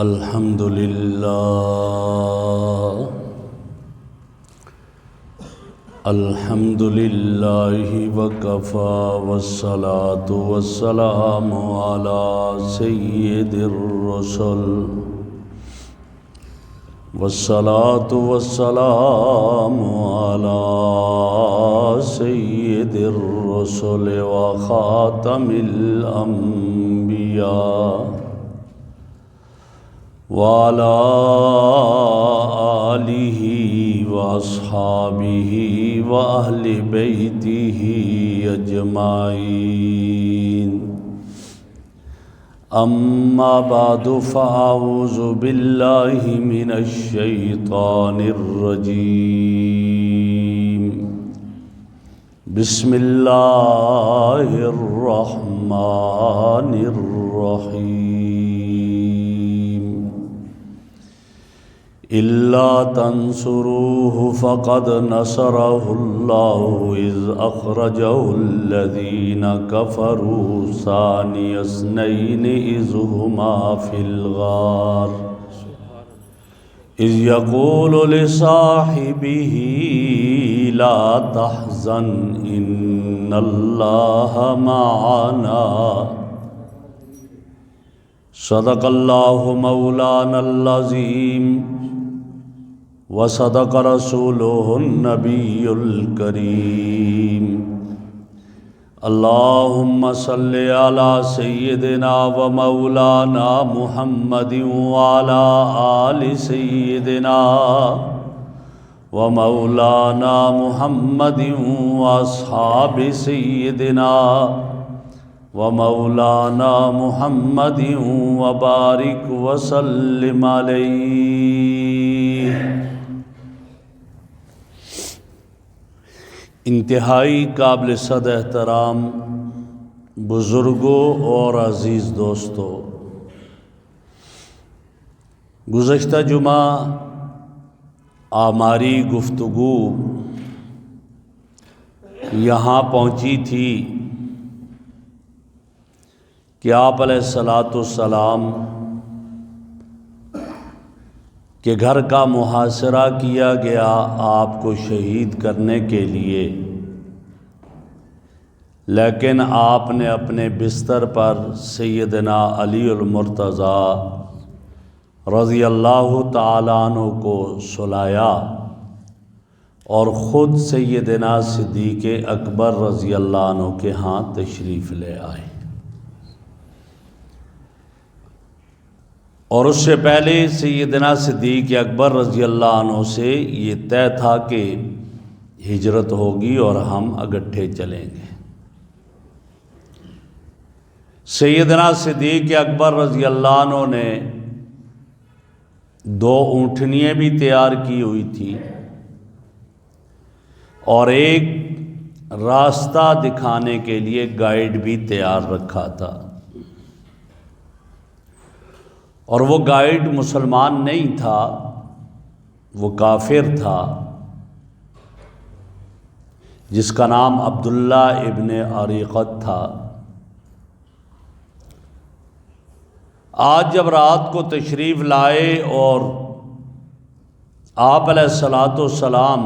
الحمد لله الحمد لله وكفى والصلاة والسلام على سيد الرسل والصلاة والسلام على سيد الرسل وخاتم الأنبياء وعلى آلہ واصحابہ واہل بیتہ اجمعین اما بعد فاعوذ باللہ من الشیطان الرجیم بسم اللہ الرحمن الرحیم إلا تنصروه فقد نصره الله إذ أخرجه الذين كفروا ثاني اثنين إذ هما في الغار إذ يقول لصاحبه لا تحزن إن الله معنا صدق الله مولانا العظيم وصدق رسوله النبي الكريم اللهم صل على سيدنا ومولانا محمد وعلى آل سيدنا ومولانا محمد وأصحاب سيدنا ومولانا محمد وبارک وسلم علیہ۔ انتہائی قابل صد احترام بزرگوں اور عزیز دوستوں، گزشتہ جمعہ ہماری گفتگو یہاں پہنچی تھی کہ آپ علیہ السلام کہ گھر کا محاصرہ کیا گیا آپ کو شہید کرنے کے لیے، لیکن آپ نے اپنے بستر پر سیدنا علی المرتضیٰ رضی اللہ تعالیٰ عنہ کو سلایا اور خود سیدنا صدیق اکبر رضی اللہ عنہ کے ہاں تشریف لے آئے، اور اس سے پہلے سیدنا صدیق اکبر رضی اللہ عنہ سے یہ طے تھا کہ ہجرت ہوگی اور ہم اگٹھے چلیں گے۔ سیدنا صدیق اکبر رضی اللہ عنہ نے 2 اونٹنیاں بھی تیار کی ہوئی تھی اور ایک راستہ دکھانے کے لیے گائیڈ بھی تیار رکھا تھا، اور وہ گائیڈ مسلمان نہیں تھا، وہ کافر تھا جس کا نام عبداللہ ابن عریقت تھا۔ آج جب رات کو تشریف لائے اور آپ علیہ السلام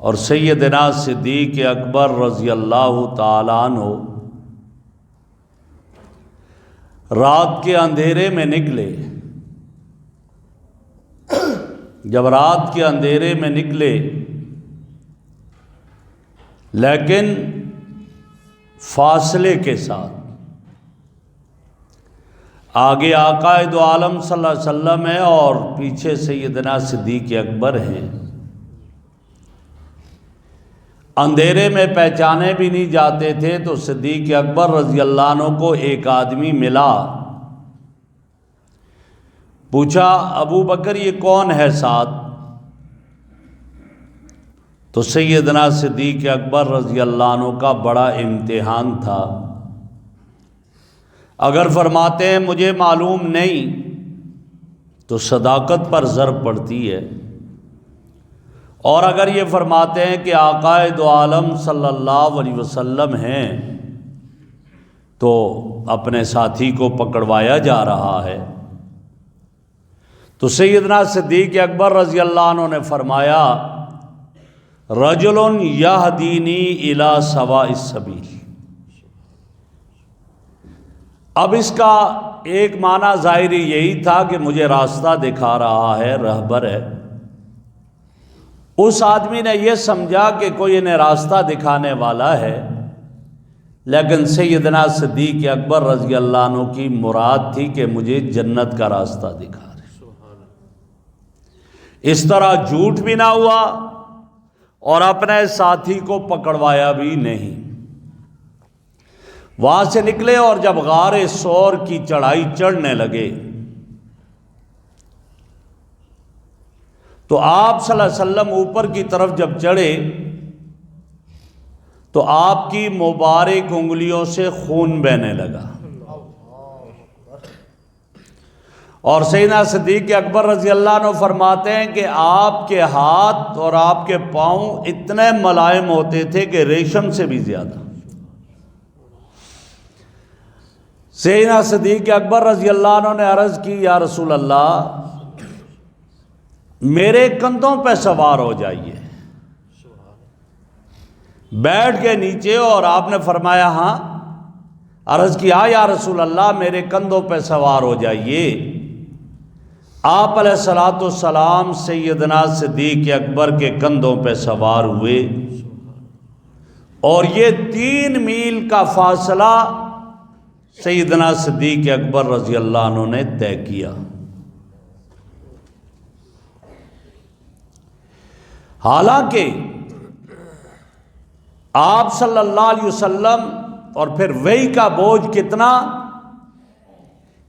اور سیدنا صدیق اکبر رضی اللہ تعالیٰ عنہ رات کے اندھیرے میں نکلے، جب رات کے اندھیرے میں نکلے لیکن فاصلے کے ساتھ، آگے آقا دو عالم صلی اللہ علیہ وسلم ہے اور پیچھے سیدنا صدیق اکبر ہیں، اندھیرے میں پہچانے بھی نہیں جاتے تھے۔ تو صدیق اکبر رضی اللہ عنہ کو ایک آدمی ملا، پوچھا ابو بکر یہ کون ہے ساتھ؟ تو سیدنا صدیق اکبر رضی اللہ عنہ کا بڑا امتحان تھا، اگر فرماتے ہیں مجھے معلوم نہیں تو صداقت پر ضرب پڑتی ہے، اور اگر یہ فرماتے ہیں کہ آقا دو عالم صلی اللہ علیہ وسلم ہیں تو اپنے ساتھی کو پکڑوایا جا رہا ہے، تو سیدنا صدیق اکبر رضی اللہ عنہ نے فرمایا رجل یہدینی الی سواء السبیل۔ اب اس کا ایک معنی ظاہری یہی تھا کہ مجھے راستہ دکھا رہا ہے، رہبر ہے۔ اس آدمی نے یہ سمجھا کہ کوئی انہیں راستہ دکھانے والا ہے، لیکن سیدنا صدیق اکبر رضی اللہ عنہ کی مراد تھی کہ مجھے جنت کا راستہ دکھا رہے۔ اس طرح جھوٹ بھی نہ ہوا اور اپنے ساتھی کو پکڑوایا بھی نہیں۔ وہاں سے نکلے اور جب غار ثور کی چڑھائی چڑھنے لگے تو آپ صلی اللہ علیہ وسلم اوپر کی طرف جب چڑھے تو آپ کی مبارک انگلیوں سے خون بہنے لگا، اور سیدنا صدیق اکبر رضی اللہ عنہ فرماتے ہیں کہ آپ کے ہاتھ اور آپ کے پاؤں اتنے ملائم ہوتے تھے کہ ریشم سے بھی زیادہ۔ سیدنا صدیق اکبر رضی اللہ عنہ نے عرض کی یا رسول اللہ میرے کندھوں پہ سوار ہو جائیے۔ بیٹھ کے نیچے، اور آپ نے فرمایا ہاں۔ عرض کیا یا رسول اللہ میرے کندھوں پہ سوار ہو جائیے۔ آپ علیہ الصلوۃ والسلام سیدنا صدیق اکبر کے کندھوں پہ سوار ہوئے، اور یہ 3 میل کا فاصلہ سیدنا صدیق اکبر رضی اللہ عنہ نے طے کیا۔ حالانکہ آپ صلی اللہ علیہ وسلم، اور پھر وحی کا بوجھ کتنا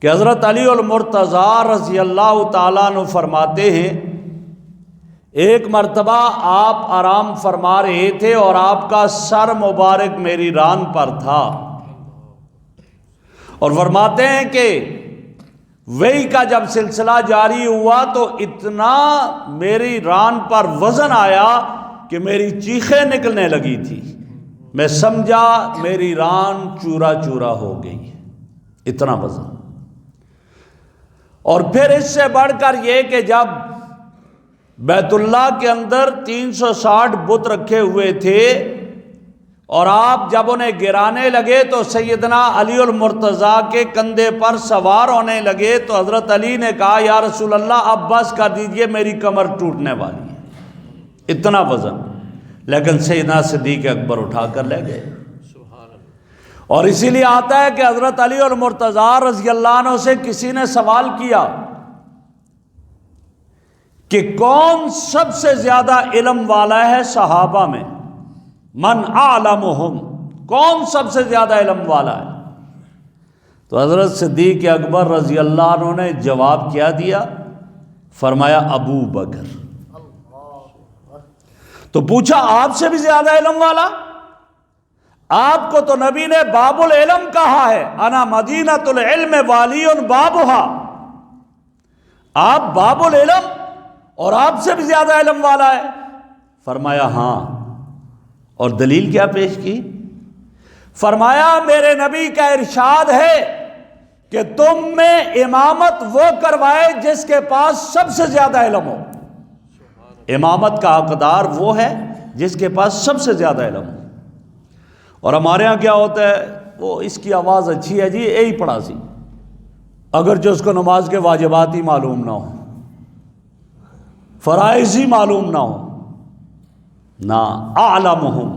کہ حضرت علی المرتضیٰ رضی اللہ تعالیٰ عنہ فرماتے ہیں ایک مرتبہ آپ آرام فرما رہے تھے اور آپ کا سر مبارک میری ران پر تھا، اور فرماتے ہیں کہ وحی کا جب سلسلہ جاری ہوا تو اتنا میری ران پر وزن آیا کہ میری چیخیں نکلنے لگی تھی، میں سمجھا میری ران چورا چورا ہو گئی، اتنا وزن۔ اور پھر اس سے بڑھ کر یہ کہ جب بیت اللہ کے اندر 360 بت رکھے ہوئے تھے اور آپ جب انہیں گرانے لگے تو سیدنا علی المرتضیٰ کے کندھے پر سوار ہونے لگے تو حضرت علی نے کہا یا رسول اللہ اب بس کر دیجئے میری کمر ٹوٹنے والی ہے، اتنا وزن۔ لیکن سیدنا صدیق اکبر اٹھا کر لے گئے۔ اور اسی لیے آتا ہے کہ حضرت علی المرتضیٰ رضی اللہ عنہ سے کسی نے سوال کیا کہ کون سب سے زیادہ علم والا ہے صحابہ میں، من اعلمہم، کون سب سے زیادہ علم والا ہے؟ تو حضرت صدیق اکبر رضی اللہ عنہ نے جواب کیا دیا؟ فرمایا ابو بکر۔ تو پوچھا آپ سے بھی زیادہ علم والا؟ آپ کو تو نبی نے باب العلم کہا ہے، انا مدینۃ العلم والی بابھا، آپ باب العلم اور آپ سے بھی زیادہ علم والا ہے؟ فرمایا ہاں۔ اور دلیل کیا پیش کی؟ فرمایا میرے نبی کا ارشاد ہے کہ تم میں امامت وہ کروائے جس کے پاس سب سے زیادہ علم ہو۔ امامت کا حقدار وہ ہے جس کے پاس سب سے زیادہ علم ہو۔ اور ہمارے ہاں کیا ہوتا ہے، وہ اس کی آواز اچھی ہے جی یہی پڑھا سی، اگر جو اس کو نماز کے واجبات ہی معلوم نہ ہو، فرائض ہی معلوم نہ ہو، نہ اعلمہم،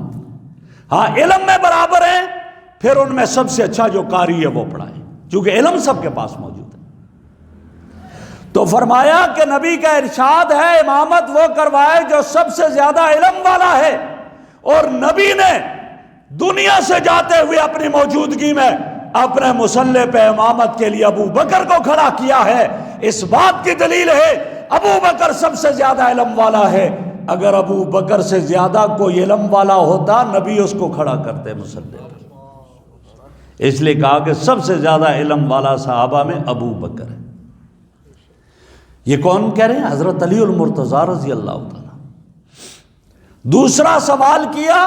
ہاں علم میں برابر ہیں، پھر ان میں سب سے اچھا جو قاری ہے وہ پڑھائے، چونکہ علم سب کے پاس موجود ہے۔ تو فرمایا کہ نبی کا ارشاد ہے امامت وہ کروائے جو سب سے زیادہ علم والا ہے، اور نبی نے دنیا سے جاتے ہوئے اپنی موجودگی میں اپنے مصلی پہ امامت کے لیے ابو بکر کو کھڑا کیا ہے۔ اس بات کی دلیل ہے ابو بکر سب سے زیادہ علم والا ہے۔ اگر ابو بکر سے زیادہ کوئی علم والا ہوتا نبی اس کو کھڑا کرتے مصلی پر، اس لیے کہا کہ سب سے زیادہ علم والا صحابہ میں ابو بکر ہے۔ یہ کون کہہ رہے ہیں؟ حضرت علی المرتضیٰ رضی اللہ تعالیٰ۔ دوسرا سوال کیا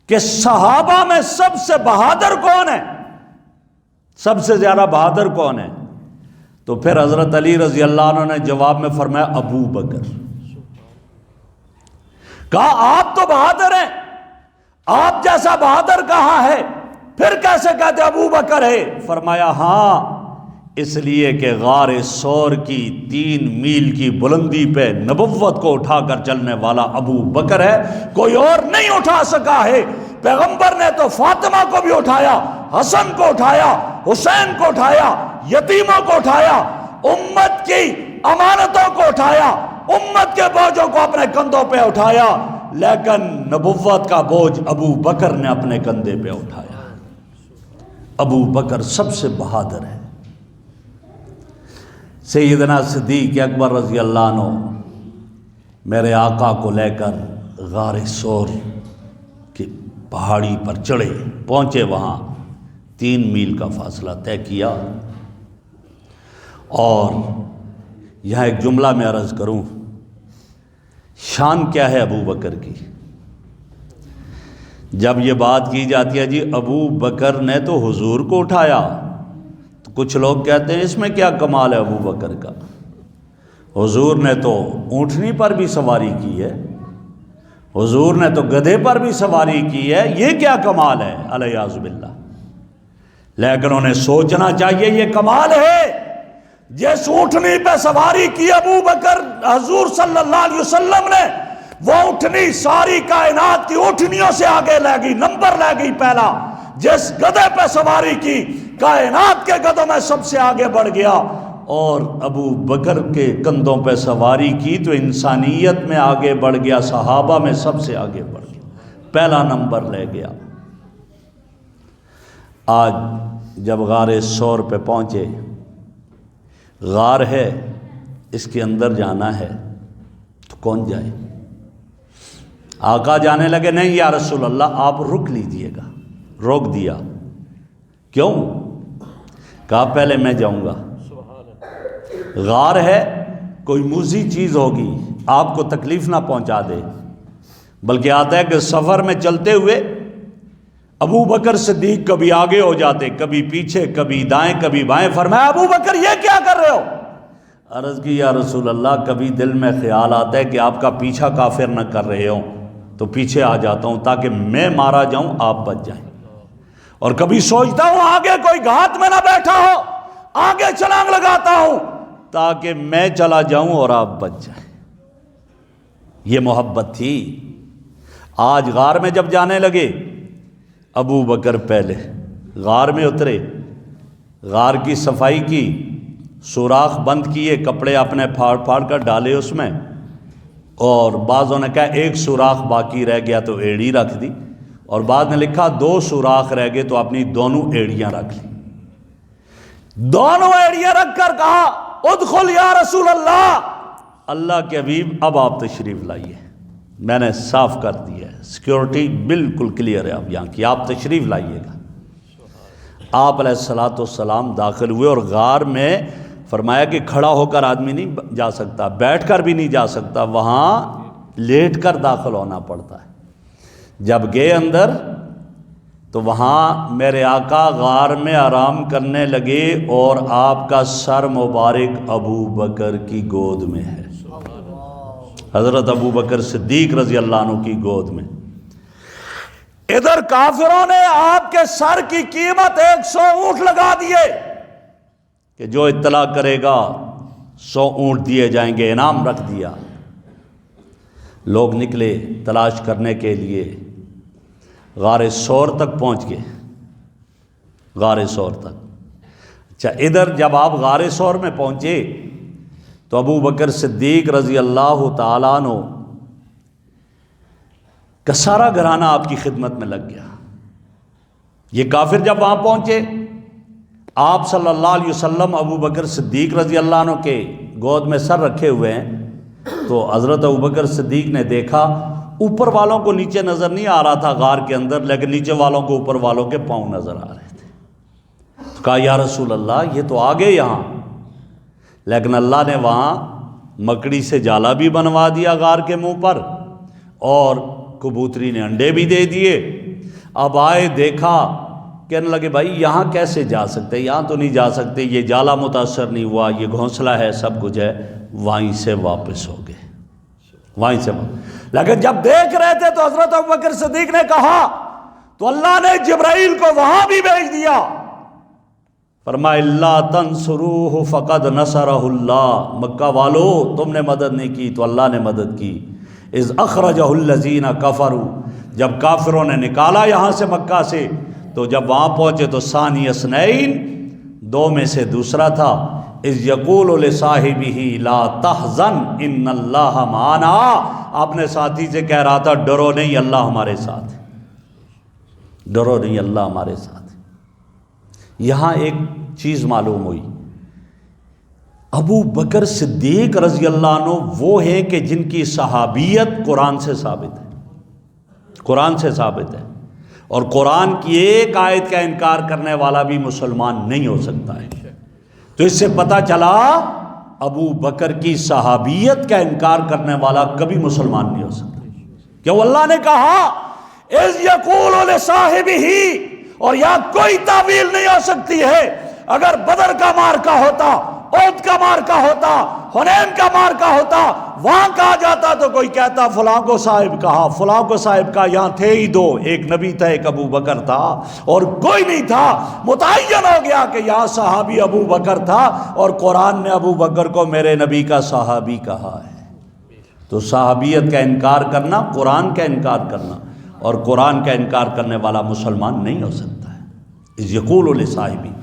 کہ صحابہ میں سب سے بہادر کون ہے، سب سے زیادہ بہادر کون ہے؟ تو پھر حضرت علی رضی اللہ عنہ نے جواب میں فرمایا ابو بکر۔ کہا آپ تو بہادر ہیں، آپ جیسا بہادر کہاں ہے، پھر کیسے کہتے ابو بکر ہے؟ فرمایا ہاں، اس لیے کہ غار ثور کی 3 میل کی بلندی پہ نبوت کو اٹھا کر چلنے والا ابو بکر ہے، کوئی اور نہیں اٹھا سکا ہے۔ پیغمبر نے تو فاطمہ کو بھی اٹھایا، حسن کو اٹھایا، حسین کو اٹھایا، یتیموں کو اٹھایا، امت کی امانتوں کو اٹھایا، امت کے بوجھوں کو اپنے کندھوں پہ اٹھایا، لیکن نبوت کا بوجھ ابو بکر نے اپنے کندھے پہ اٹھایا۔ ابو بکر سب سے بہادر ہے۔ سیدنا صدیق اکبر رضی اللہ عنہ میرے آقا کو لے کر غار ثور کی پہاڑی پر چڑھے، پہنچے، وہاں 3 میل کا فاصلہ طے کیا۔ اور یہاں ایک جملہ میں عرض کروں، شان کیا ہے ابو بکر کی؟ جب یہ بات کی جاتی ہے جی ابو بکر نے تو حضور کو اٹھایا، تو کچھ لوگ کہتے ہیں اس میں کیا کمال ہے ابو بکر کا؟ حضور نے تو اونٹنی پر بھی سواری کی ہے، حضور نے تو گدھے پر بھی سواری کی ہے، یہ کیا کمال ہے؟ الیاذ باللہ۔ لیکن انہیں سوچنا چاہیے یہ کمال ہے، جس اونٹنی پہ سواری کی ابو بکر حضور صلی اللہ علیہ وسلم نے، وہ اونٹنی ساری کائنات کی اونٹنیوں سے آگے لے گئی، نمبر لے گئی پہلا۔ جس گدھے پہ سواری کی کائنات کے گدھوں میں سب سے آگے بڑھ گیا، اور ابو بکر کے کندھوں پہ سواری کی تو انسانیت میں آگے بڑھ گیا، صحابہ میں سب سے آگے بڑھ گیا، پہلا نمبر لے گیا۔ آج جب غار ثور پہ پہنچے، غار ہے، اس کے اندر جانا ہے، تو کون جائے؟ آقا جانے لگے، نہیں یا رسول اللہ آپ رک لیجئے گا۔ روک دیا، کیوں؟ کہا پہلے میں جاؤں گا۔ غار ہے، کوئی موذی چیز ہوگی، آپ کو تکلیف نہ پہنچا دے، بلکہ آتا ہے کہ سفر میں چلتے ہوئے ابو بکر صدیق کبھی آگے ہو جاتے، کبھی پیچھے، کبھی دائیں کبھی بائیں۔ فرمایا ابو بکر یہ کیا کر رہے ہو؟ عرض کی یا رسول اللہ کبھی دل میں خیال آتا ہے کہ آپ کا پیچھا کافر نہ کر رہے ہوں تو پیچھے آ جاتا ہوں تاکہ میں مارا جاؤں آپ بچ جائیں، اور کبھی سوچتا ہوں آگے کوئی گھات میں نہ بیٹھا ہو، آگے چھلانگ لگاتا ہوں تاکہ میں چلا جاؤں اور آپ بچ جائیں۔ یہ محبت تھی۔ آج غار میں جب جانے لگے، ابو بکر پہلے غار میں اترے، غار کی صفائی کی، سوراخ بند کیے، کپڑے اپنے پھاڑ پھاڑ کر ڈالے اس میں، اور بعضوں نے کہا ایک سوراخ باقی رہ گیا تو ایڑی رکھ دی، اور بعض نے لکھا 2 سوراخ رہ گئے تو اپنی دونوں ایڑیاں رکھ لی۔ دونوں ایڑیاں رکھ کر کہا ادخل یا رسول اللہ، اللہ کے حبیب اب آپ تشریف لائیے، میں نے صاف کر دیا ہے، سیکیورٹی بالکل کلیئر ہے اب یہاں کی، آپ تشریف لائیے گا۔ آپ علیہ الصلوۃ والسلام داخل ہوئے، اور غار میں فرمایا کہ کھڑا ہو کر آدمی نہیں جا سکتا، بیٹھ کر بھی نہیں جا سکتا، وہاں لیٹ کر داخل ہونا پڑتا ہے۔ جب گئے اندر تو وہاں میرے آقا غار میں آرام کرنے لگے، اور آپ کا سر مبارک ابو بکر کی گود میں ہے، حضرت ابو بکر صدیق رضی اللہ عنہ کی گود میں۔ ادھر کافروں نے آپ کے سر کی قیمت 100 اونٹ لگا دیے کہ جو اطلاع کرے گا 100 اونٹ دیے جائیں گے، انعام رکھ دیا۔ لوگ نکلے تلاش کرنے کے لیے، غار ثور تک پہنچ گئے، غار ثور تک۔ اچھا، ادھر جب آپ غار ثور میں پہنچے تو ابو بکر صدیق رضی اللہ تعالیٰ عنہ کا سارا گھرانہ آپ کی خدمت میں لگ گیا۔ یہ کافر جب وہاں پہنچے، آپ صلی اللہ علیہ وسلم ابو بکر صدیق رضی اللہ عنہ کے گود میں سر رکھے ہوئے ہیں، تو حضرت ابو بکر صدیق نے دیکھا اوپر والوں کو نیچے نظر نہیں آ رہا تھا غار کے اندر، لیکن نیچے والوں کو اوپر والوں کے پاؤں نظر آ رہے تھے۔ تو کہا یا رسول اللہ یہ تو آ گئے یہاں، لیکن اللہ نے وہاں مکڑی سے جالا بھی بنوا دیا غار کے منہ پر، اور کبوتری نے انڈے بھی دے دیے، اب آئے دیکھا، کہنے لگے بھائی یہاں کیسے جا سکتے، یہاں تو نہیں جا سکتے، یہ جالا متاثر نہیں ہوا، یہ گھونسلہ ہے، سب کچھ ہے، وہیں سے واپس ہو گئے، وہیں سے لیکن جب دیکھ رہے تھے تو حضرت ابوبکر صدیق نے کہا تو اللہ نے جبرائیل کو وہاں بھی بھیج دیا، فرمایا لا تنصروہ فقد نصرہ اللہ، مکہ والو تم نے مدد نہیں کی تو اللہ نے مدد کی، اذ اخرجہ الذین کفروا، جب کافروں نے نکالا یہاں سے مکہ سے، تو جب وہاں پہنچے تو ثانی اثنین، دو میں سے دوسرا تھا، اذ یقول لصاحبہ لا تحزن ان اللہ معنا، اپنے ساتھی سے کہہ رہا تھا ڈرو نہیں اللہ ہمارے ساتھ ہے، ڈرو نہیں اللہ ہمارے ساتھ ہے۔ یہاں ایک چیز معلوم ہوئی، ابو بکر صدیق رضی اللہ عنہ وہ ہیں کہ جن کی صحابیت قرآن سے ثابت ہے، قرآن سے ثابت ہے، اور قرآن کی ایک آیت کا انکار کرنے والا بھی مسلمان نہیں ہو سکتا ہے۔ تو اس سے پتہ چلا ابو بکر کی صحابیت کا انکار کرنے والا کبھی مسلمان نہیں ہو سکتا، کہ اللہ نے کہا اذ یقول لصاحبہ، اور یہاں کوئی تعویل نہیں ہو سکتی ہے، اگر بدر کا مارکا ہوتا، احد کا مارکا ہوتا، حنین کا مارکا ہوتا، وہاں کہا جاتا تو کوئی کہتا فلاں کو صاحب کہا، فلاں کو صاحب کہا، یہاں تھے ہی دو، ایک نبی تھا ایک ابو بکر تھا، اور کوئی نہیں تھا، متعین ہو گیا کہ یہاں صحابی ابو بکر تھا، اور قرآن نے ابو بکر کو میرے نبی کا صحابی کہا ہے۔ تو صحابیت کا انکار کرنا، قرآن کا انکار کرنا، اور قرآن کا انکار کرنے والا مسلمان نہیں ہو سکتا ہے۔ اذ یقول لصاحبہ،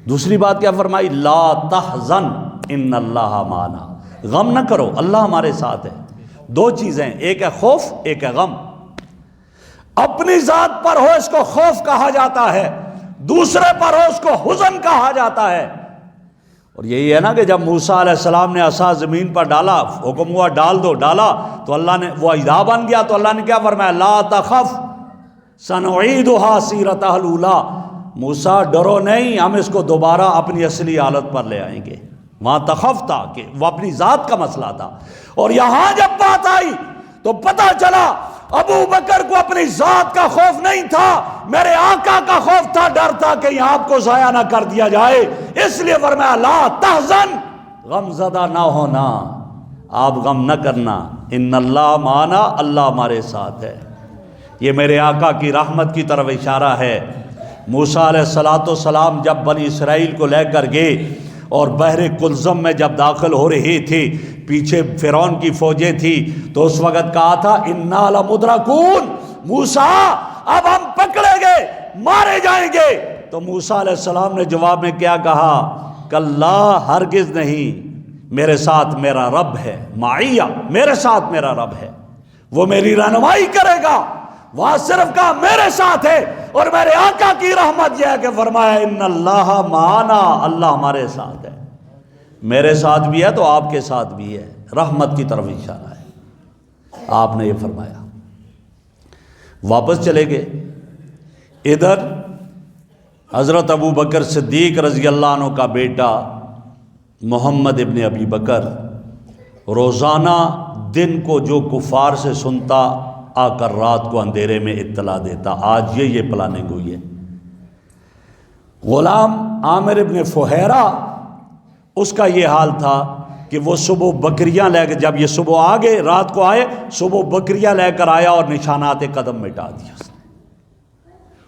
دوسری بات کیا فرمائی، لا تحزن ان اللہ معنا، غم نہ کرو اللہ ہمارے ساتھ ہے۔ دو چیزیں، ایک ہے خوف، ایک ہے غم۔ اپنی ذات پر ہو اس کو خوف کہا جاتا ہے، دوسرے پر ہو اس کو حزن کہا جاتا ہے۔ اور یہی ہے نا کہ جب موسیٰ علیہ السلام نے عصا زمین پر ڈالا، حکم ہوا ڈال دو، ڈالا تو اللہ نے وہ اجدا بن گیا، تو اللہ نے کیا فرمایا، لا تخف سنعیدھا سیرتھا الاولیٰ، موسیٰ ڈرو نہیں، ہم اس کو دوبارہ اپنی اصلی حالت پر لے آئیں گے۔ وہاں تخف تھا کہ وہ اپنی ذات کا مسئلہ تھا، اور یہاں جب بات آئی تو پتہ چلا ابو بکر کو اپنی ذات کا خوف نہیں تھا، میرے آقا کا خوف تھا، ڈر تھا کہ آپ کو ضائع نہ کر دیا جائے، اس لیے فرمایا لا تحزن، غم زدہ نہ ہونا، آپ غم نہ کرنا، ان اللہ معنا، اللہ ہمارے ساتھ ہے۔ یہ میرے آقا کی رحمت کی طرف اشارہ ہے۔ موسیٰ علیہ السلام جب بنی اسرائیل کو لے کر گئے اور بحر کلزم میں جب داخل ہو رہے تھے، پیچھے فرعون کی فوجیں تھی، تو اس وقت کہا تھا انا لمدرکون، موسیٰ اب ہم پکڑے گئے، مارے جائیں گے۔ تو موسیٰ علیہ السلام نے جواب میں کیا کہا، کلا ہرگز نہیں، میرے ساتھ میرا رب ہے، معیہ، میرے ساتھ میرا رب ہے، وہ میری رہنمائی کرے گا۔ وہاں صرف کہا میرے ساتھ ہے، اور میرے آقا کی رحمت یہ ہے کہ فرمایا ان اللہ معنا، اللہ ہمارے ساتھ ہے، میرے ساتھ بھی ہے تو آپ کے ساتھ بھی ہے، رحمت کی طرف اشارہ ہے۔ آپ نے یہ فرمایا، واپس چلے گئے۔ ادھر حضرت ابو بکر صدیق رضی اللہ عنہ کا بیٹا محمد ابن ابی بکر روزانہ دن کو جو کفار سے سنتا، آ کر رات کو اندھیرے میں اطلاع دیتا۔ آج یہ پلاننگ ہوئی ہے۔ غلام عامر ابن فہیرہ، اس کا یہ حال تھا کہ وہ صبح بکریاں لے کر، جب یہ صبح آ گئے، رات کو آئے، صبح بکریاں لے کر آیا اور نشانات قدم مٹا دیا اس نے،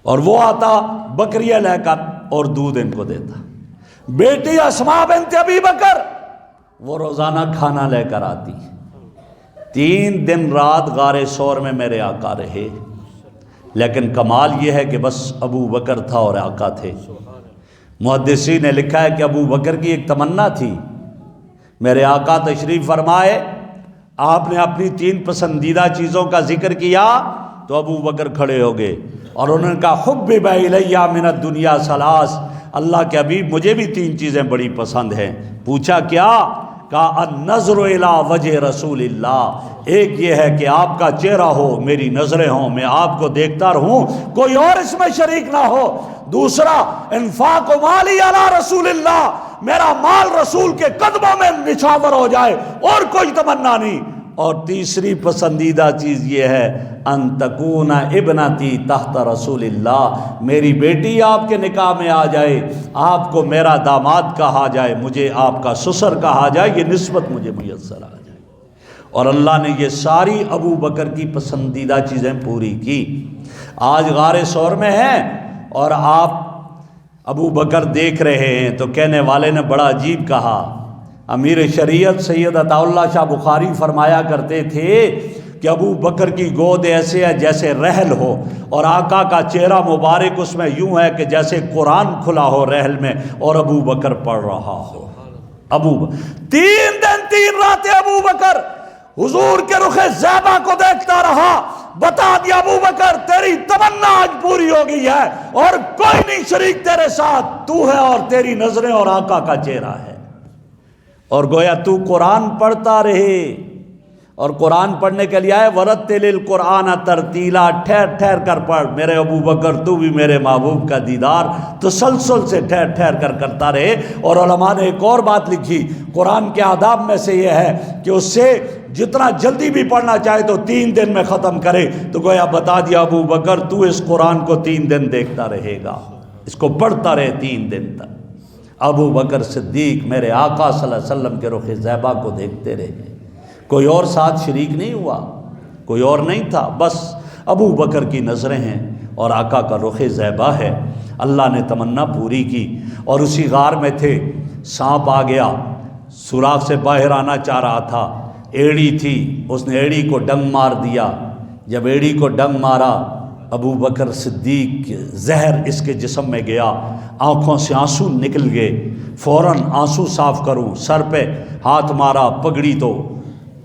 اور وہ آتا بکریاں لے کر اور دودھ ان کو دیتا۔ بیٹی اسماء بنت ابی بکر، وہ روزانہ کھانا لے کر آتی۔ 3 دن رات غار ثور میں میرے آقا رہے، لیکن کمال یہ ہے کہ بس ابو بکر تھا اور آقا تھے۔ محدثین نے لکھا ہے کہ ابو بکر کی ایک تمنا تھی، میرے آقا تشریف فرمائے، آپ نے اپنی 3 پسندیدہ چیزوں کا ذکر کیا تو ابو بکر کھڑے ہو گئے اور انہوں نے کہا حبب الیہ من الدنیا ثلاث، اللہ کے حبیب مجھے بھی 3 چیزیں بڑی پسند ہیں۔ پوچھا کیا؟ کہا النظر الی وجہ رسول اللہ، ایک یہ ہے کہ آپ کا چہرہ ہو، میری نظریں ہوں، میں آپ کو دیکھتا رہوں، کوئی اور اس میں شریک نہ ہو۔ دوسرا انفاق مالی علی رسول اللہ، میرا مال رسول کے قدموں میں نچھاور ہو جائے، اور کوئی تمنا نہیں۔ اور تیسری پسندیدہ چیز یہ ہے ان تکون ابنتی تحت رسول اللہ، میری بیٹی آپ کے نکاح میں آ جائے، آپ کو میرا داماد کہا جائے، مجھے آپ کا سسر کہا جائے، یہ نسبت مجھے میسر آ جائے۔ اور اللہ نے یہ ساری ابو بکر کی پسندیدہ چیزیں پوری کی۔ آج غار ثور میں ہیں اور آپ ابو بکر دیکھ رہے ہیں تو کہنے والے نے بڑا عجیب کہا، امیر شریعت سید عطا اللہ شاہ بخاری فرمایا کرتے تھے کہ ابو بکر کی گود ایسے ہے جیسے رحل ہو، اور آقا کا چہرہ مبارک اس میں یوں ہے کہ جیسے قرآن کھلا ہو رحل میں اور ابو بکر پڑھ رہا ہو۔ 3 دن 3 راتیں ابو بکر حضور کے رخ زیبا کو دیکھتا رہا۔ بتا دیا ابو بکر تیری تمنا آج پوری ہو گئی ہے اور کوئی نہیں شریک تیرے ساتھ، تو ہے اور تیری نظریں اور آقا کا چہرہ ہے، اور گویا تو قرآن پڑھتا رہے۔ اور قرآن پڑھنے کے لیے آئے، ورتل القرآن ترتیلا، ٹھہر ٹھہر کر پڑھ میرے ابو بکر، تو بھی میرے محبوب کا دیدار تسلسل سے ٹھہر ٹھہر کر کرتا رہے۔ اور علماء نے ایک اور بات لکھی، قرآن کے آداب میں سے یہ ہے کہ اس سے جتنا جلدی بھی پڑھنا چاہے تو 3 دن میں ختم کرے۔ تو گویا بتا دیا ابو بکر تو اس قرآن کو 3 دن دیکھتا رہے گا، اس کو پڑھتا رہے 3 دن تک۔ ابو بکر صدیق میرے آقا صلی اللہ علیہ وسلم کے رخ زیبا کو دیکھتے رہے، کوئی اور ساتھ شریک نہیں ہوا، کوئی اور نہیں تھا، بس ابو بکر کی نظریں ہیں اور آقا کا رخ زیبا ہے۔ اللہ نے تمنا پوری کی، اور اسی غار میں تھے، سانپ آ گیا، سوراخ سے باہر آنا چاہ رہا تھا، ایڑی تھی، اس نے ایڑی کو ڈنگ مار دیا۔ جب ایڑی کو ڈنگ مارا، ابو بکر صدیق زہر اس کے جسم میں گیا، آنکھوں سے آنسو نکل گئے، فوراً آنسو صاف کروں، سر پہ ہاتھ مارا، پگڑی تو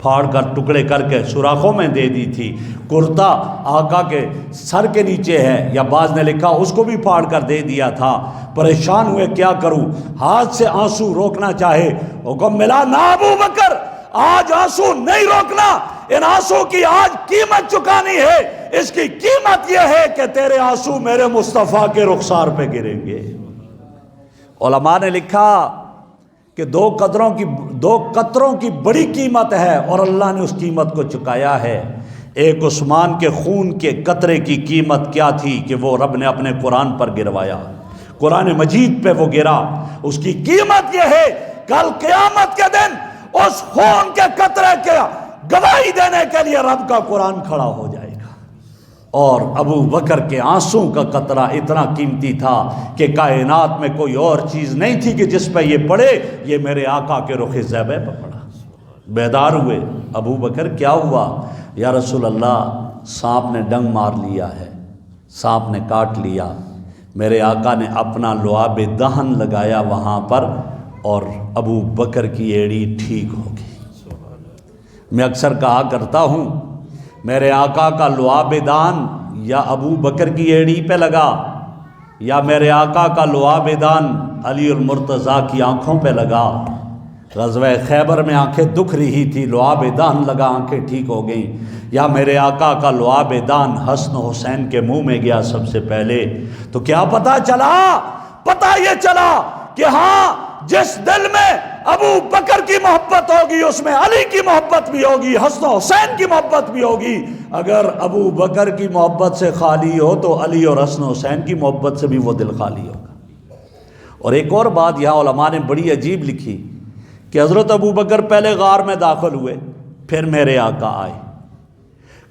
پھاڑ کر ٹکڑے کر کے سوراخوں میں دے دی تھی، کرتا آقا کے سر کے نیچے ہے، یا بعض نے لکھا اس کو بھی پھاڑ کر دے دیا تھا۔ پریشان ہوئے کیا کروں، ہاتھ سے آنسو روکنا چاہے، حکم ملا نہ ابو بکر آج آنسو نہیں روکنا، ان آنسو کی آج قیمت چکانی ہے، اس کی قیمت یہ ہے کہ تیرے آنسو میرے مصطفیٰ کے رخسار پہ گریں گے۔ علماء نے لکھا کہ 2 قطروں کی بڑی قیمت ہے، اور اللہ نے اس قیمت کو چکایا ہے۔ ایک عثمان کے خون کے قطرے کی قیمت کیا تھی کہ وہ رب نے اپنے قرآن پر گروایا، قرآن مجید پہ وہ گرا، اس کی قیمت یہ ہے کل قیامت کے دن اس خون کے قطرے کے گواہی دینے کے لیے رب کا قرآن کھڑا ہو جائے گا۔ اور ابو بکر کے آنسوں کا قطرہ اتنا قیمتی تھا کہ کائنات میں کوئی اور چیز نہیں تھی کہ جس پہ یہ پڑے، یہ میرے آقا کے رخ زیبے پہ پڑا۔ بیدار ہوئے، ابو بکر کیا ہوا؟ یا رسول اللہ سانپ نے ڈنگ مار لیا ہے، سانپ نے کاٹ لیا، میرے آقا نے اپنا لعاب دہن لگایا وہاں پر، اور ابو بکر کی ایڑی ٹھیک ہو گئی۔ میں اکثر کہا کرتا ہوں، میرے آقا کا لعاب دان یا ابو بکر کی ایڑی پہ لگا، یا میرے آقا کا لعاب دان علی المرتضیٰ کی آنکھوں پہ لگا۔ غزوہ خیبر میں آنکھیں دکھ رہی تھی، لعاب دان لگا، آنکھیں ٹھیک ہو گئیں، یا میرے آقا کا لعاب دان حسن و حسین کے منہ میں گیا سب سے پہلے، تو کیا پتہ چلا؟ پتہ یہ چلا کہ ہاں جس دل میں ابو بکر کی محبت ہوگی اس میں علی کی محبت بھی ہوگی، حسن و حسین کی محبت بھی ہوگی۔ اگر ابو بکر کی محبت سے خالی ہو تو علی اور حسن و حسین کی محبت سے بھی وہ دل خالی ہوگا۔ اور ایک اور بات یہاں علماء نے بڑی عجیب لکھی کہ حضرت ابو بکر پہلے غار میں داخل ہوئے، پھر میرے آقا آئے،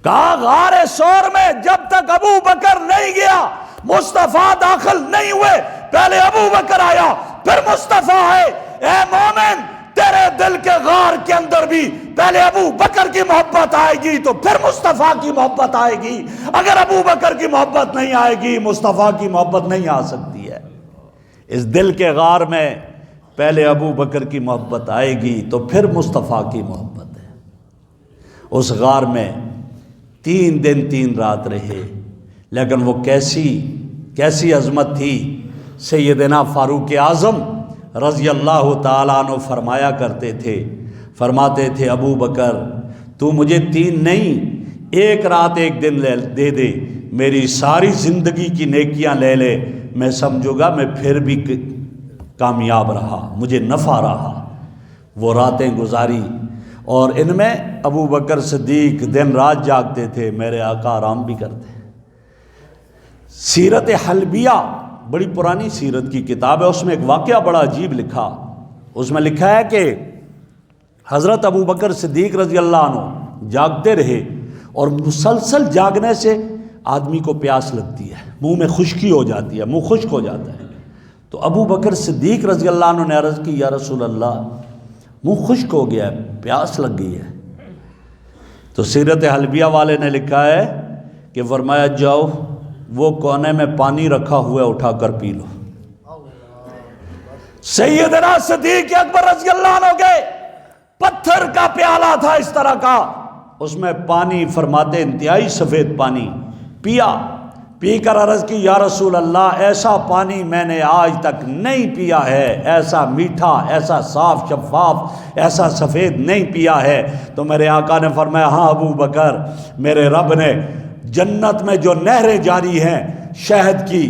کہا غار ثور میں جب تک ابو بکر نہیں گیا مصطفیٰ داخل نہیں ہوئے، پہلے ابو بکر آیا پھر مصطفیٰ آئے۔ اے مومن، تیرے دل کے غار کے اندر بھی پہلے ابو بکر کی محبت آئے گی تو پھر مصطفیٰ کی محبت آئے گی۔ اگر ابو بکر کی محبت نہیں آئے گی مصطفیٰ کی محبت نہیں آ سکتی ہے۔ اس دل کے غار میں پہلے ابو بکر کی محبت آئے گی تو پھر مصطفیٰ کی محبت ہے۔ اس غار میں 3 دن 3 رات رہے، لیکن وہ کیسی عظمت تھی۔ سیدنا فاروق اعظم رضی اللہ تعالیٰ عنہ فرمایا کرتے تھے، فرماتے تھے ابو بکر تو مجھے 3 نہیں 1 رات 1 دن دے دے، میری ساری زندگی کی نیکیاں لے لے، میں سمجھوں گا میں پھر بھی کامیاب رہا، مجھے نفع رہا۔ وہ راتیں گزاری اور ان میں ابو بکر صدیق دن رات جاگتے تھے، میرے آقا آرام بھی کرتے۔ سیرت حلبیہ بڑی پرانی سیرت کی کتاب ہے، اس میں ایک واقعہ بڑا عجیب لکھا۔ اس میں لکھا ہے کہ حضرت ابو بکر صدیق رضی اللہ عنہ جاگتے رہے، اور مسلسل جاگنے سے آدمی کو پیاس لگتی ہے، منہ میں خشکی ہو جاتی ہے، منہ خشک ہو جاتا ہے۔ تو ابو بکر صدیق رضی اللہ عنہ نے عرض کی، یا رسول اللہ منہ خشک ہو گیا ہے، پیاس لگ گئی ہے۔ تو سیرت حلبیہ والے نے لکھا ہے کہ فرمایا جاؤ وہ کونے میں پانی رکھا ہوا ہے اٹھا کر پی لو۔ سیدنا صدیق اکبر رضی اللہ عنہ گئے، پتھر کا پیالہ تھا اس طرح کا، اس میں پانی فرماتے انتہائی سفید پانی پیا، پی کر عرض کی یا رسول اللہ ایسا پانی میں نے آج تک نہیں پیا ہے، ایسا میٹھا، ایسا صاف شفاف، ایسا سفید نہیں پیا ہے۔ تو میرے آقا نے فرمایا ہاں ابو بکر، میرے رب نے جنت میں جو نہریں جاری ہیں، شہد کی،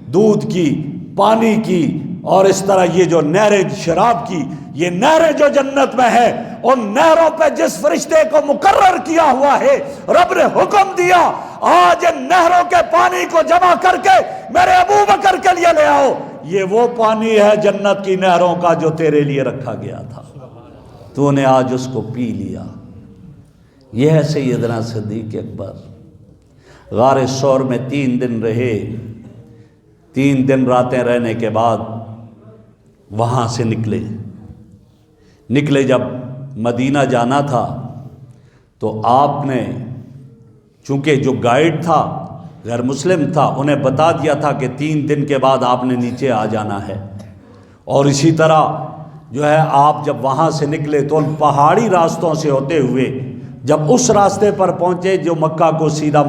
دودھ کی، پانی کی، اور اس طرح یہ جو نہریں شراب کی، یہ نہریں جو جنت میں ہے، ان نہروں پہ جس فرشتے کو مقرر کیا ہوا ہے، رب نے حکم دیا آج ان نہروں کے پانی کو جمع کر کے میرے ابو بکر کے لیے لے آؤ، یہ وہ پانی ہے جنت کی نہروں کا جو تیرے لیے رکھا گیا تھا، تو نے آج اس کو پی لیا۔ یہ ہے سیدنا صدیق اکبر۔ غار ثور میں 3 دن رہے، 3 دن راتیں رہنے کے بعد وہاں سے نکلے جب مدینہ جانا تھا تو آپ نے چونکہ جو گائیڈ تھا غیر مسلم تھا، انہیں بتا دیا تھا کہ 3 دن کے بعد آپ نے نیچے آ جانا ہے، اور اسی طرح جو ہے آپ جب وہاں سے نکلے تو ان پہاڑی راستوں سے ہوتے ہوئے جب اس راستے پر پہنچے جو مکہ کو سیدھا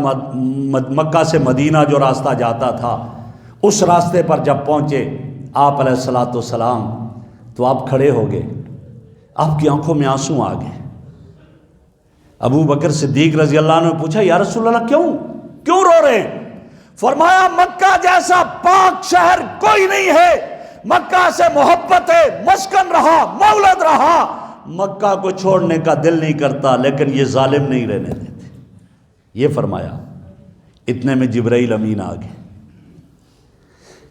مکہ سے مدینہ جو راستہ جاتا تھا، اس راستے پر جب پہنچے آپ علیہ الصلاۃ والسلام تو آپ کھڑے ہو گئے، آپ کی آنکھوں میں آنسو آ گئے۔ ابو بکر صدیق رضی اللہ عنہ نے پوچھا یا رسول اللہ کیوں رو رہے ہیں؟ فرمایا مکہ جیسا پاک شہر کوئی نہیں ہے، مکہ سے محبت ہے، مسکن رہا، مولد رہا، مکہ کو چھوڑنے کا دل نہیں کرتا، لیکن یہ ظالم نہیں رہنے دیتے۔ یہ فرمایا، اتنے میں جبرائیل امین آ گئے،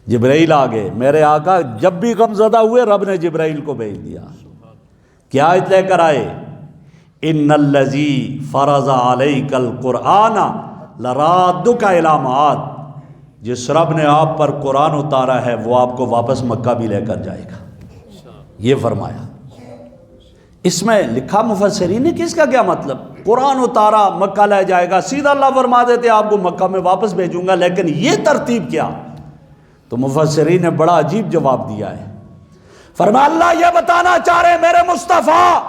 جبرائیل آ گئے۔ میرے آقا جب بھی غم زدہ ہوئے رب نے جبرائیل کو بھیج دیا، کیا آیت لے کر آئے؟ ان الذی فرض علیک القرآن لرادک الی معاد، جس رب نے آپ پر قرآن اتارا ہے وہ آپ کو واپس مکہ بھی لے کر جائے گا، یہ فرمایا۔ اس میں لکھا مفسرین نے کہ اس کا کیا مطلب؟ قرآن اتارا مکہ لے جائے گا، سیدھا اللہ فرما دیتے آپ کو مکہ میں واپس بھیجوں گا، لیکن یہ ترتیب کیا؟ تو مفسرین نے بڑا عجیب جواب دیا ہے۔ فرمایا اللہ یہ بتانا چاہ رہے میرے مصطفیٰ،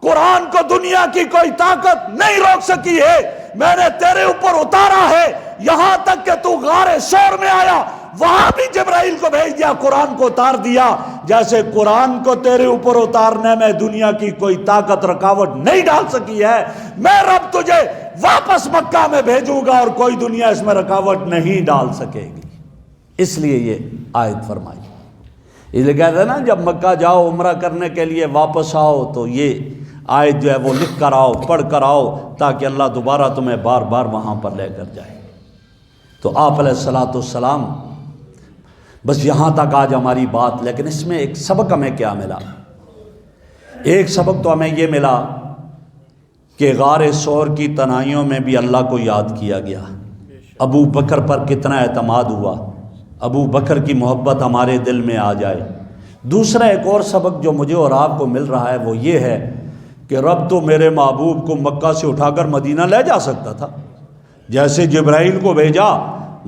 قرآن کو دنیا کی کوئی طاقت نہیں روک سکی ہے، میں نے تیرے اوپر اتارا ہے، یہاں تک کہ تو غار ثور میں آیا وہاں بھی جبرائیل کو بھیج دیا، قرآن کو اتار دیا، جیسے قرآن کو تیرے اوپر اتارنے میں دنیا کی کوئی طاقت رکاوٹ نہیں ڈال سکی ہے، میں رب تجھے واپس مکہ میں بھیجوں گا اور کوئی دنیا اس میں رکاوٹ نہیں ڈال سکے گی۔ اس لیے یہ آیت فرمائی۔ اس لیے کہتے ہیں نا جب مکہ جاؤ عمرہ کرنے کے لیے واپس آؤ تو یہ آیت جو ہے وہ لکھ کر آؤ، پڑھ کر آؤ، تاکہ اللہ دوبارہ تمہیں بار بار وہاں پر لے کر جائے۔ تو آپ علیہ الصلاۃ والسلام، بس یہاں تک آج ہماری بات، لیکن اس میں ایک سبق ہمیں کیا ملا؟ ایک سبق تو ہمیں یہ ملا کہ غار ثور کی تنہائیوں میں بھی اللہ کو یاد کیا گیا، ابو بکر پر کتنا اعتماد ہوا، ابو بکر کی محبت ہمارے دل میں آ جائے۔ دوسرا ایک اور سبق جو مجھے اور آپ کو مل رہا ہے وہ یہ ہے کہ رب تو میرے محبوب کو مکہ سے اٹھا کر مدینہ لے جا سکتا تھا، جیسے جبرائیل کو بھیجا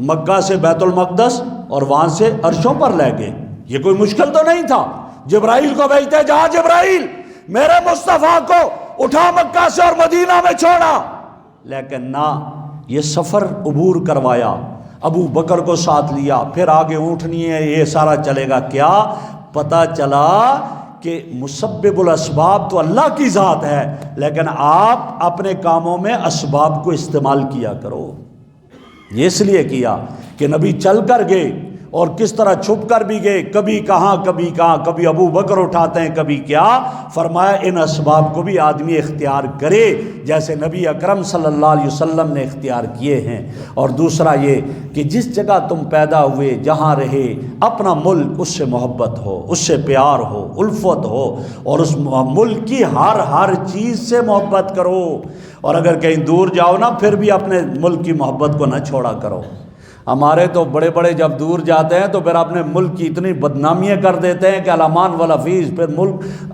مکہ سے بیت المقدس اور وہاں سے عرشوں پر لے گئے، یہ کوئی مشکل تو نہیں تھا۔ جبرائیل کو بھیجتے جا جبرائیل میرے مصطفیٰ کو اٹھا مکہ سے اور مدینہ میں چھوڑا، لیکن نہ، یہ سفر عبور کروایا، ابو بکر کو ساتھ لیا، پھر آگے اونٹنی ہے، یہ سارا چلے گا۔ کیا پتہ چلا کہ مسبب الاسباب تو اللہ کی ذات ہے، لیکن آپ اپنے کاموں میں اسباب کو استعمال کیا کرو۔ یہ اس لیے کیا کہ نبی چل کر گئے، اور کس طرح چھپ کر بھی گئے، کبھی کہاں کبھی کہاں، کبھی ابو بکر اٹھاتے ہیں کبھی کیا۔ فرمایا ان اسباب کو بھی آدمی اختیار کرے جیسے نبی اکرم صلی اللہ علیہ وسلم نے اختیار کیے ہیں۔ اور دوسرا یہ کہ جس جگہ تم پیدا ہوئے، جہاں رہے، اپنا ملک، اس سے محبت ہو، اس سے پیار ہو، الفت ہو، اور اس ملک کی ہر چیز سے محبت کرو۔ اور اگر کہیں دور جاؤ نا، پھر بھی اپنے ملک کی محبت کو نہ چھوڑا کرو۔ ہمارے تو بڑے بڑے جب دور جاتے ہیں تو پھر اپنے ملک کی اتنی بدنامیاں کر دیتے ہیں کہ الامان والافیز، پھر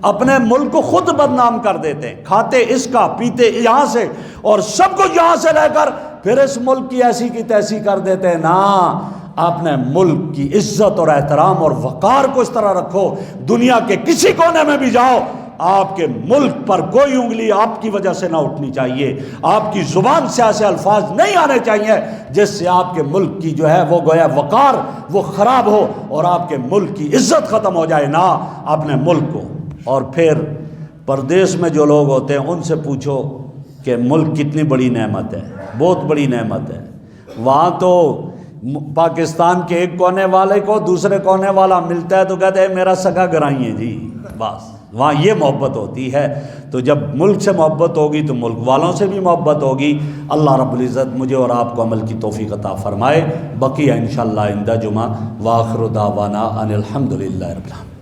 اپنے ملک کو خود بدنام کر دیتے ہیں، کھاتے اس کا، پیتے یہاں سے، اور سب کو یہاں سے لے کر پھر اس ملک کی ایسی کی تیسی کر دیتے ہیں نا۔ اپنے ملک کی عزت اور احترام اور وقار کو اس طرح رکھو، دنیا کے کسی کونے میں بھی جاؤ، آپ کے ملک پر کوئی انگلی آپ کی وجہ سے نہ اٹھنی چاہیے، آپ کی زبان سے ایسے الفاظ نہیں آنے چاہیے جس سے آپ کے ملک کی جو ہے وہ گویا وقار وہ خراب ہو اور آپ کے ملک کی عزت ختم ہو جائے نا اپنے ملک کو۔ اور پھر پردیس میں جو لوگ ہوتے ہیں ان سے پوچھو کہ ملک کتنی بڑی نعمت ہے، بہت بڑی نعمت ہے۔ وہاں تو پاکستان کے ایک کونے والے کو دوسرے کونے والا ملتا ہے تو کہتے ہیں میرا سگا گرائی ہے جی، بس وہاں یہ محبت ہوتی ہے۔ تو جب ملک سے محبت ہوگی تو ملک والوں سے بھی محبت ہوگی۔ اللہ رب العزت مجھے اور آپ کو عمل کی توفیق عطا فرمائے۔ بقیہ انشاءاللہ عند جمعہ، وآخر دعوانا ان الحمدللہ رب العالمین۔